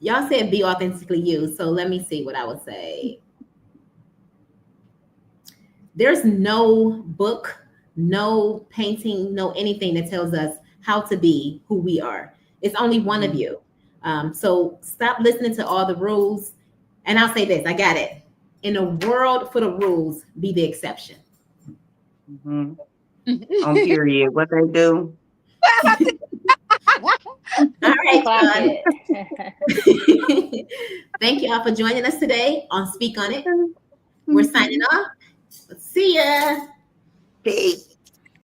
y'all said be authentically you. So let me see what I would say. There's no book, no painting, no anything that tells us how to be who we are. It's only one of you. So stop listening to all the rules. And I'll say this, I got it. In a world full of rules, be the exception. Mm-hmm. On period. What they do. All right, Clock it. Thank you all for joining us today on Speak On It. We're signing off. See ya. Peace.